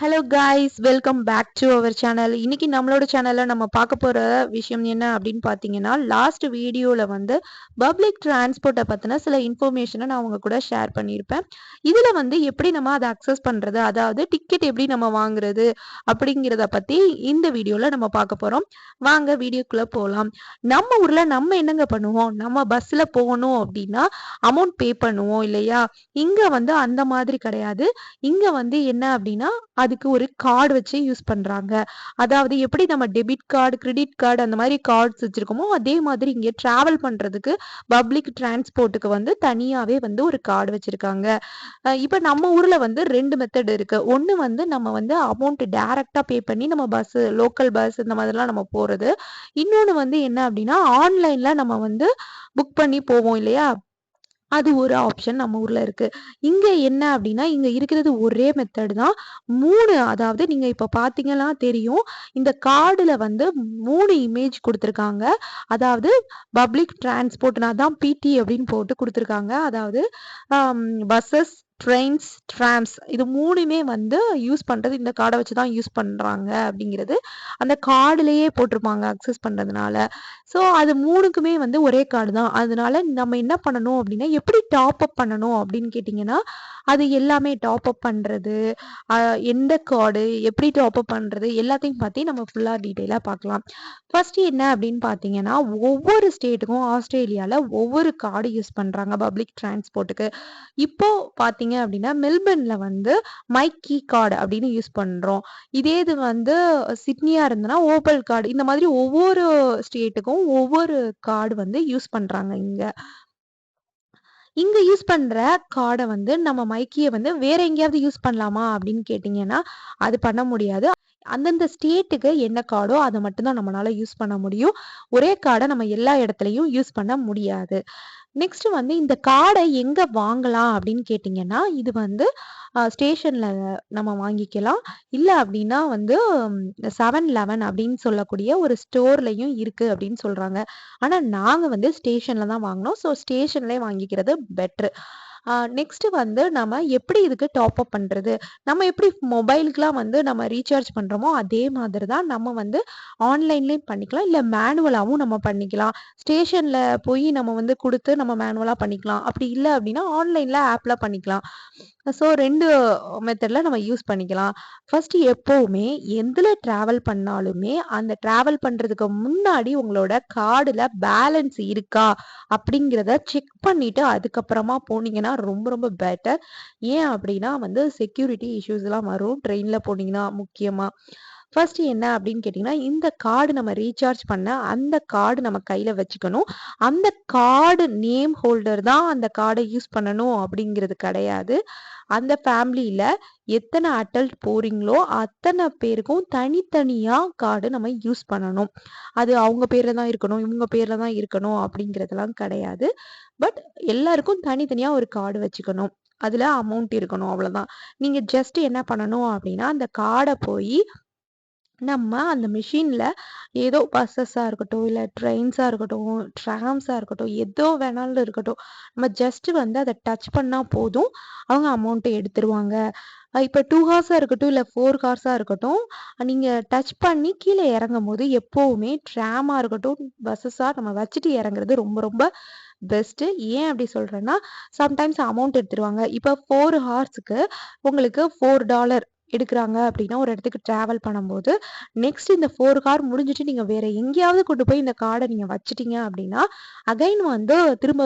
Hello guys, welcome back to our channel. இன்னைக்கு நம்மளோட சேனல்ல நம்ம பார்க்க போற விஷயம் என்ன அப்படின்னு பார்த்தீங்கன்னா, லாஸ்ட் வீடியோல வந்து பப்ளிக் டிரான்ஸ்போர்ட்டை பத்தின சில இன்ஃபர்மேஷனை நான் உங்க கூட ஷேர் பண்ணியிருப்பேன். இதுல வந்து எப்படி நம்ம அதை அக்சஸ் பண்றது, அதாவது டிக்கெட் எப்படி நம்ம வாங்குறது அப்படிங்கிறத பத்தி இந்த வீடியோல நம்ம பார்க்க போறோம். வாங்க வீடியோக்குள்ள போகலாம். நம்ம ஊர்ல நம்ம என்னங்க பண்ணுவோம், நம்ம பஸ்ல போகணும் அப்படின்னா அமௌண்ட் பே பண்ணுவோம் இல்லையா? இங்க வந்து அந்த மாதிரி கிடையாது. இங்க வந்து என்ன அப்படின்னா அதுக்கு ஒரு கார்டு வச்சு யூஸ் பண்றாங்க. அதாவது எப்படி நம்ம டெபிட் கார்டு, கிரெடிட் கார்டு அந்த மாதிரி கார்ட்ஸ் வச்சிருக்கோமோ, அதே மாதிரி இங்க டிராவல் பண்றதுக்கு பப்ளிக் டிரான்ஸ்போர்ட்டுக்கு வந்து தனியாவே வந்து ஒரு கார்டு வச்சிருக்காங்க. இப்ப நம்ம ஊர்ல வந்து 2 மெத்தட் இருக்கு. ஒண்ணு வந்து நம்ம வந்து அமௌண்ட் டைரக்ட்டா பே பண்ணி நம்ம பஸ், லோக்கல் பஸ் இந்த மாதிரிலாம் நம்ம போறது. இன்னொன்னு வந்து என்ன அப்படின்னா, ஆன்லைன்ல நம்ம வந்து புக் பண்ணி போவோம் இல்லையா? அது ஒரு ஆப்ஷன் நம்ம ஊர்ல இருக்கு. இங்க என்ன அப்படின்னா, இங்க இருக்கிறது ஒரே மெத்தட் தான். 3 அதாவது நீங்க இப்ப பார்த்தீங்கன்னா தெரியும். இந்த கார்டுல வந்து 3 இமேஜ் குடுத்துருக்காங்க. அதாவது பப்ளிக் டிரான்ஸ்போர்ட்னா தான் பிடி அப்படின்னு போட்டு குடுத்துருக்காங்க. அதாவது பஸ்ஸஸ், ட்ரெயின்ஸ், ட்ராம்ஸ் இது 3மே வந்து யூஸ் பண்றது இந்த கார்ட வச்சு தான் யூஸ் பண்றாங்க அப்படிங்கிறது அந்த கார்டுலயே போட்டிருப்பாங்க அக்சஸ் பண்றதுனால. ஸோ அது 3க்குமே வந்து ஒரே கார்டு தான். அதனால நம்ம என்ன பண்ணணும் அப்படின்னா, எப்படி டாப் அப் பண்ணணும் அப்படின்னு கேட்டிங்கன்னா, அது எல்லாமே டாப் அப் பண்றது, எந்த கார்டு, எப்படி டாப் அப் பண்றது எல்லாத்தையும் பத்தி நம்ம ஃபுல்லா டீட்டெயிலா பார்க்கலாம். ஃபர்ஸ்ட் என்ன அப்படின்னு பார்த்தீங்கன்னா, ஒவ்வொரு ஸ்டேட்டுக்கும் ஆஸ்திரேலியால ஒவ்வொரு கார்டு யூஸ் பண்றாங்க பப்ளிக் டிரான்ஸ்போர்ட்டுக்கு. இப்போ பார்த்தீங்க அப்படின்னா, மெல்பர்ன்ல வந்து மை கீ கார்டு அப்படின்னு யூஸ் பண்றோம். இதே இது வந்து சிட்னியா இருந்ததுன்னா ஓப்பல் கார்டு. இந்த மாதிரி ஒவ்வொரு ஸ்டேட்டுக்கும் ஒவ்வொரு கார்டு வந்து யூஸ் பண்றாங்க இங்க. இங்க யூஸ் பண்ற கார்ட வந்து நம்ம மைக்கிய வந்து வேற எங்கேயாவது யூஸ் பண்ணலாமா அப்படின்னு கேட்டீங்கன்னா, அது பண்ண முடியாது. அந்தந்த ஸ்டேட்டுக்கு என்ன கார்டோ அத மட்டும் தான் நம்மளால யூஸ் பண்ண முடியும். ஒரே கார்ட நம்ம எல்லா இடத்துலயும் யூஸ் பண்ண முடியாது. நெக்ஸ்ட் வந்து இந்த கார்ட எங்க வாங்கலாம் அப்படின்னு கேட்டீங்கன்னா, இது வந்து ஸ்டேஷன்ல நம்ம வாங்கிக்கலாம். இல்ல அப்படின்னா வந்து 7-Eleven அப்படின்னு சொல்லக்கூடிய ஒரு ஸ்டோர்லயும் இருக்கு அப்படின்னு சொல்றாங்க. ஆனா நாங்க வந்து ஸ்டேஷன்ல தான் வாங்குனோம். ஸோ ஸ்டேஷன்லயே வாங்கிக்கிறது பெட்ரு. நெக்ஸ்ட் வந்து நம்ம எப்படி இதுக்கு டாப் அப் பண்றது? நம்ம எப்படி மொபைலுக்குலாம் வந்து நம்ம ரீசார்ஜ் பண்றோமோ, அதே மாதிரி தான் நம்ம வந்து ஆன்லைன்லயும் பண்ணிக்கலாம். இல்ல மேனுவலாவும் நம்ம பண்ணிக்கலாம். ஸ்டேஷன்ல போய் நம்ம வந்து குடுத்து நம்ம மேனுவலா பண்ணிக்கலாம். அப்படி இல்ல அப்படின்னா ஆன்லைன்ல ஆப்ல பண்ணிக்கலாம். ஸோ 2 மெத்தட்ல நம்ம யூஸ் பண்ணிக்கலாம். ஃபர்ஸ்ட் எப்பவுமே எதுல டிராவல் பண்ணாலுமே, அந்த டிராவல் பண்றதுக்கு முன்னாடி உங்களோட கார்டுல பேலன்ஸ் இருக்கா? அப்படிங்கிறத செக் பண்ணிட்டு அதுக்கப்புறமா போனீங்கன்னா ரொம்ப ரொம்ப பெட்டர். ஏன் அப்படின்னா வந்து செக்யூரிட்டி இஷ்யூஸ்லாம் வரும். ட்ரெயின்ல போனீங்கன்னா முக்கியமா. ஃபர்ஸ்ட் என்ன அப்படின்னு கேட்டீங்கன்னா, இந்த கார்டு நம்ம ரீசார்ஜ் பண்ண அந்த கார்டு நம்ம கையில வச்சுக்கணும். அந்த கார்டு நேம் ஹோல்டர் தான் அந்த கார்ட யூஸ் பண்ணணும் அப்படிங்கிறது கிடையாது. அந்த ஃபேமிலியில எத்தனை அடல்ட் போறீங்களோ, அத்தனை பேருக்கும் தனித்தனியா கார்டு நம்ம யூஸ் பண்ணணும். அது அவங்க பேர்ல தான் இருக்கணும், இவங்க பேர்ல தான் இருக்கணும் அப்படிங்கிறதெல்லாம் கிடையாது. பட் எல்லாருக்கும் தனித்தனியா ஒரு கார்டு வச்சுக்கணும். அதுல அமௌண்ட் இருக்கணும் அவ்வளவுதான். நீங்க ஜஸ்ட் என்ன பண்ணணும் அப்படின்னா, அந்த கார்ட போயி நம்ம அந்த மிஷின்ல ஏதோ பஸ்ஸஸா இருக்கட்டும், இல்ல ட்ரெயின்ஸா இருக்கட்டும், ட்ராம்ஸா இருக்கட்டும், ஏதோ வேணாலும் இருக்கட்டும். நம்ம ஜஸ்ட் வந்து அத டச் பண்ணா போதும். அவங்க அமௌண்ட்ட எடுத்துருவாங்க. இப்ப 2 ஹார்ஸா இருக்கட்டும், இல்ல 4 ஹார்ஸா இருக்கட்டும், நீங்க டச் பண்ணி கீழ இறங்கும்போது எப்பவுமே ட்ராமா இருக்கட்டும், பஸ்ஸஸா நம்ம வச்சுட்டு இறங்குறது ரொம்ப ரொம்ப பெஸ்ட்டு. ஏன் அப்படி சொல்றேன்னா, சம்டைம்ஸ் அமௌண்ட் எடுத்துருவாங்க. இப்ப 4 ஹார்ஸ்க்கு உங்களுக்கு $4 எடுக்குறாங்க அப்படின்னா, ஒரு இடத்துக்கு டிராவல் பண்ணும்போது, நெக்ஸ்ட் இந்த 4 ஹார் முடிஞ்சுட்டு நீங்க வேற எங்கேயாவது கொண்டு போய் இந்த கார்ட நீங்க வச்சுட்டீங்க அப்படின்னா, அகைன் வந்து திரும்ப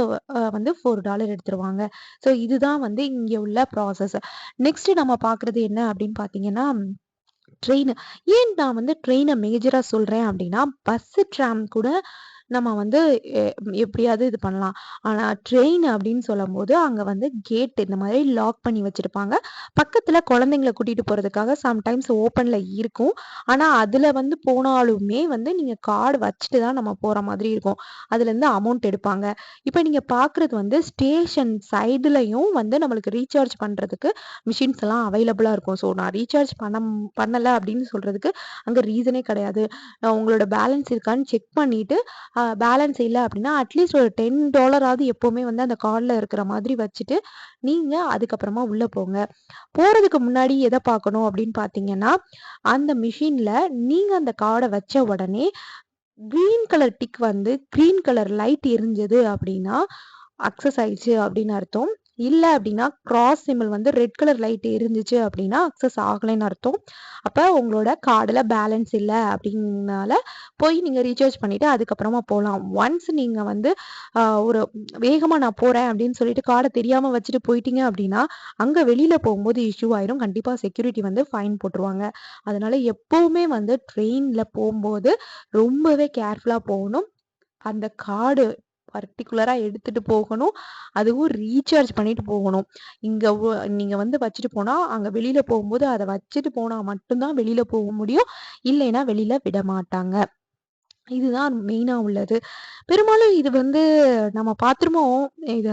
வந்து $4 எடுத்துருவாங்க. ஸோ இதுதான் வந்து இங்க உள்ள ப்ராசஸ். நெக்ஸ்ட் நம்ம பார்க்குறது என்ன அப்படின்னு பார்த்தீங்கன்னா, ட்ரெயின். ஏன் நான் வந்து ட்ரெயின மேஜரா சொல்றேன் அப்படின்னா, பஸ், ட்ராம் கூட நம்ம வந்து எ எப்படியாவது இது பண்ணலாம். ஆனா ட்ரெயின் அப்படின்னு சொல்லும்போது, அங்க வந்து கேட் இந்த மாதிரி லாக் பண்ணி வச்சிருப்பாங்க. பக்கத்துல குழந்தைங்கள கூட்டிட்டு போறதுக்காக சம்டைம்ஸ் ஓப்பன்ல இருக்கும். ஆனா அதுல வந்து போனாலுமே வந்து நீங்க கார்டு வச்சுட்டு தான் நம்ம போற மாதிரி இருக்கும். அதுலேருந்து அமௌண்ட் எடுப்பாங்க. இப்ப நீங்க பார்க்குறது வந்து ஸ்டேஷன் சைடுலயும் வந்து நம்மளுக்கு ரீசார்ஜ் பண்றதுக்கு மிஷின்ஸ் எல்லாம் அவைலபிளா இருக்கும். ஸோ நான் ரீசார்ஜ் பண்ணல அப்படின்னு சொல்றதுக்கு அங்க ரீசனே கிடையாது. உங்களோட பேலன்ஸ் இருக்கான்னு செக் பண்ணிட்டு, பேலன்ஸ் இல்ல அப்படின்னா, அட்லீஸ்ட் ஒரு $10 எப்பவுமே வந்து அந்த கார்ட்ல இருக்கிற மாதிரி வச்சுட்டு, நீங்க அதுக்கப்புறமா உள்ள போங்க. போறதுக்கு முன்னாடி எத பார்க்கணும் அப்படின்னு பார்த்தீங்கன்னா, அந்த மிஷின்ல நீங்க அந்த கார்ட வச்ச உடனே கிரீன் கலர் டிக் வந்து கிரீன் கலர் லைட் எரிஞ்சது அப்படின்னா, அக்சஸ் ஆயிடுச்சு அப்படின்னு அர்த்தம். இல்ல அப்படின்னா, கிராஸ் சிம்பல் வந்து ரெட் கலர் லைட் எரிஞ்சுச்சு அப்படின்னா, அக்சஸ் ஆகலைன்னு அர்த்தம். அப்ப உங்களோட கார்டுல பேலன்ஸ் இல்ல அப்படிங்கனால போய் நீங்க ரீசார்ஜ் பண்ணிட்டு அதுக்கப்புறமா போலாம். ஒன்ஸ் நீங்க வந்து ஒரு வேகமா நான் போறேன் அப்படின்னு சொல்லிட்டு கார்ட தெரியாம வச்சுட்டு போயிட்டீங்க அப்படின்னா, அங்க வெளியில போகும்போது இஷ்யூ ஆயிரும். கண்டிப்பா செக்யூரிட்டி வந்து ஃபைன் போட்டுருவாங்க. அதனால எப்பவுமே வந்து ட்ரெயின்ல போம்போது ரொம்பவே கேர்ஃபுல்லா போகணும். அந்த கார்டு பர்ட்டிகுலரா எடுத்துட்டு போகணும். அதுவும் ரீசார்ஜ் பண்ணிட்டு போகணும். இங்க நீங்க வந்து வச்சுட்டு போனா, அங்க வெளியில போகும்போது அத வச்சுட்டு போனா மட்டும் தான் வெளியில போக முடியும். இல்லைன்னா வெளியில விடமாட்டாங்க. இதுதான் மெயினா உள்ளது. பெரும்பாலும் இது வந்து நம்ம பார்த்துருப்போம். இத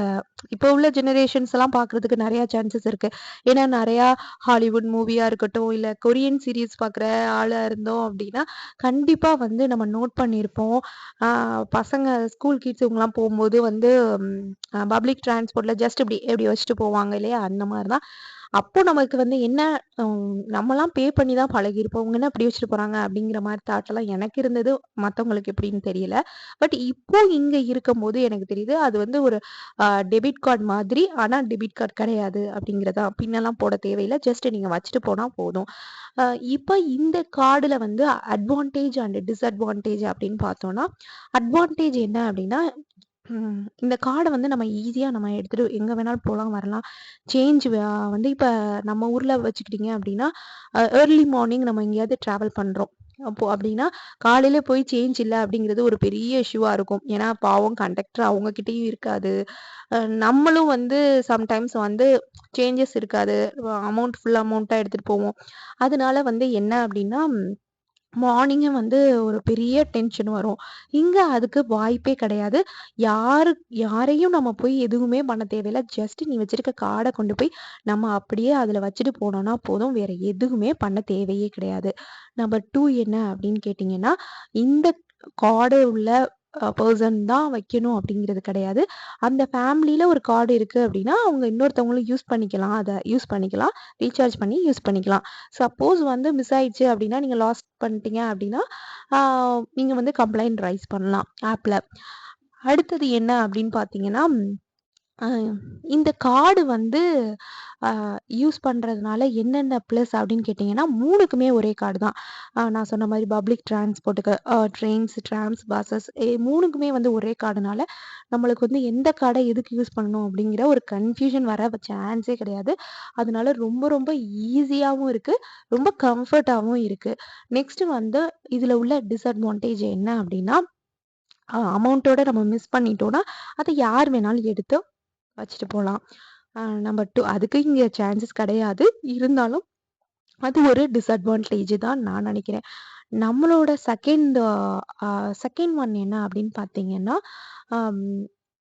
இப்போ உள்ள ஜெனரேஷன்ஸ் எல்லாம் பார்க்குறதுக்கு நெறைய சான்சஸ் இருக்கு. ஏன்னா நெறையா ஹாலிவுட் மூவியா இருக்கட்டும், இல்ல கொரியன் சீரிஸ் பார்க்குற ஆளா இருந்தோம் அப்டின்னா, கண்டிப்பா வந்து நம்ம நோட் பண்ணியிருப்போம். ஆ பசங்க ஸ்கூல் கிட்ஸ் இவங்கலாம் போம்போது வந்து பப்ளிக் டிரான்ஸ்போர்ட்ல ஜஸ்ட் இப்டி வச்சுட்டு போவாங்க இல்லையா? அந்த மாரி தான். அப்போ நமக்கு வந்து என்ன நம்மலாம் பே பண்ணி தான் பழகியிருப்போம். இவங்க என்ன இப்படி வச்சுட்டு போறாங்க அப்படிங்கிற மாரி தாட்லாம் எனக்கு இருந்தது. மத்தவங்களுக்கு எப்படின்னு தெரியல. பட் இப்போ இங்க இருக்கும்போது எனக்கு தெரியுது. அது வந்து ஒரு டெபிட் கார்ட் மாதிரி. ஆனா டெபிட் கார்ட் கிடையாது அப்படிங்கிறதா. பின்னெல்லாம் போட தேவையில்ல. ஜஸ்ட் நீங்க வச்சுட்டு போனா போதும். அ இப்ப இந்த கார்டுல வந்து அட்வான்டேஜ் அண்ட் டிஸ்அட்வான்டேஜ் அப்படின்னு பார்த்தோம்னா, அட்வான்டேஜ் என்ன அப்படின்னா, இந்த கார்ட வந்து நம்ம ஈஸியா நம்ம எடுத்துட்டு எங்க வேணாலும் போலாம், வரலாம். சேஞ்ச் வந்து இப்ப நம்ம ஊர்ல வச்சுக்கிட்டீங்க அப்படின்னா, ஏர்லி மார்னிங் நம்ம எங்கேயாவது டிராவல் பண்றோம். அப்போ அப்படின்னா, காலையில போய் சேஞ்ச் இல்ல அப்படிங்கிறது ஒரு பெரிய இஷ்யூவா இருக்கும். ஏன்னா, பாவம் கண்டக்டர் அவங்க கிட்டயும் இருக்காது. நம்மளும் வந்து சம்டைம்ஸ் வந்து சேஞ்சஸ் இருக்காது. ஃபுல் அமௌண்ட்டா எடுத்துட்டு போவோம். அதனால வந்து என்ன அப்படின்னா மார்னிங்கே வந்து ஒரு பெரிய டென்ஷன் வரும். இங்க அதுக்கு வாய்ப்பே கிடையாது. யாரு யாரையும் நம்ம போய் எதுவுமே பண்ண தேவையில்ல. ஜஸ்ட் நீ வச்சிருக்க கார்ட கொண்டு போய் நம்ம அப்படியே அதுல வச்சுட்டு போனோம்னா போதும். வேற எதுவுமே பண்ண தேவையே கிடையாது. நம்பர் 2 என்ன அப்படின்னு கேட்டீங்கன்னா, இந்த கார்டு உள்ள பெர்சன் தான் வைக்கணும் அப்படிங்கிறது கிடையாது. அந்த ஃபேமிலில ஒரு கார்டு இருக்கு அப்படின்னா, அவங்க இன்னொருத்தவங்களும் யூஸ் பண்ணிக்கலாம். அத யூஸ் பண்ணிக்கலாம். ரீசார்ஜ் பண்ணி யூஸ் பண்ணிக்கலாம். சப்போஸ் வந்து மிஸ் ஆயிடுச்சு அப்படின்னா, நீங்க லாஸ்ட் பண்ணிட்டீங்க அப்படின்னா, ஆ நீங்க வந்து கம்ப்ளைண்ட் ரைஸ் பண்ணலாம் ஆப்ல. அடுத்தது என்ன அப்படின்னு பார்த்தீங்கன்னா, அ இந்த கார்டு வந்து அ யூஸ் பண்றதுனால என்னென்ன ப்ளஸ் அப்படின்னு கேட்டீங்கன்னா, 3க்குமே ஒரே கார்டு தான். நான் சொன்ன மாரி பப்ளிக் டிரான்ஸ்போர்ட்டுக்கு ட்ரெயின்ஸ், ட்ராம்ஸ், பஸ்ஸஸ் 3க்குமே வந்து ஒரே கார்டுனால, நம்மளுக்கு வந்து எந்த கார்ட எதுக்கு யூஸ் பண்ணணும் அப்படிங்கிற ஒரு கன்ஃப்யூஷன் வர சான்ஸே கிடையாது. அதனால ரொம்ப ரொம்ப ஈஸியாவும் இருக்கு. ரொம்ப கம்ஃபர்ட்டாவும் இருக்கு. நெக்ஸ்ட் வந்து இதுல உள்ள டிஸ்அட்வான்டேஜ் என்ன அப்படின்னா, அமௌண்ட்டோட நம்ம மிஸ் பண்ணிட்டோம்னா, அத யார் வேணாலும் எடுத்து வச்சுட்டு போலாம். நம்பர் 2 அதுக்கு இங்க சான்சஸ் கிடையாது. இருந்தாலும் அது ஒரு டிஸ்அட்வான்டேஜ் தான் நான் நினைக்கிறேன். நம்மளோட செகண்ட் ஒன் என்ன அப்படின்னு பார்த்தீங்கன்னா, அம்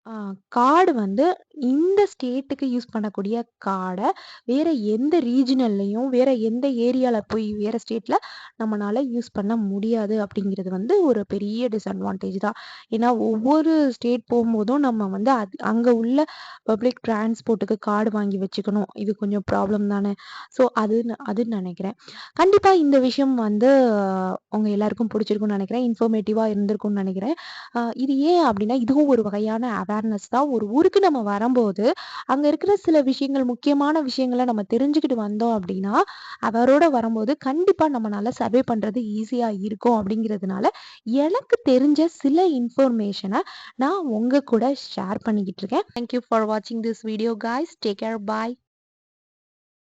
அ கார்டு வந்து இந்த ஸ்டேட்டுக்கு யூஸ் பண்ணக்கூடிய கார்ட வேற எந்த ரீஜினல்லயும், வேற எந்த ஏரியால போய் வேற ஸ்டேட்ல நம்மனால யூஸ் பண்ண முடியாது அப்படிங்கிறது வந்து ஒரு பெரிய டிஸ்அட்வான்டேஜ் தான். ஏன்னா ஒவ்வொரு ஸ்டேட் போம்போதும் நம்ம வந்து அங்க உள்ள பப்ளிக் டிரான்ஸ்போர்ட்டுக்கு கார்டு வாங்கி வச்சுக்கணும். இது கொஞ்சம் ப்ராப்ளம் தானே! ஸோ அதுன்னு நினைக்கிறேன். கண்டிப்பா இந்த விஷயம் வந்து உங்க எல்லாருக்கும் பிடிச்சிருக்கும்னு நினைக்கிறேன். இன்ஃபர்மேட்டிவா இருந்திருக்கும்னு நினைக்கிறேன். இது ஏன் அப்டின்னா, இதுவும் ஒரு வகையான அவேர்னஸ் தான். ஒரு ஊருக்கு நம்ம வரம்போது, அங்க இருக்கிற சில விஷயங்கள், முக்கியமான விஷயங்கள நம்ம தெரிஞ்சுக்கிட்டு வந்தோம் அப்டின்னா, அவரோட வரம்போது கண்டிப்பா நம்மனால சர்வே பண்றது ஈஸியா இருக்கும் அப்டிங்கிறதுனால, எனக்கு தெரிஞ்ச சில இன்ஃபர்மேஷன நான் உங்க கூட ஷேர் பண்ணிக்கிட்டு இருக்கேன். தேங்க் யூ ஃபார் வாட்சிங் this video guys. Take care. Bye.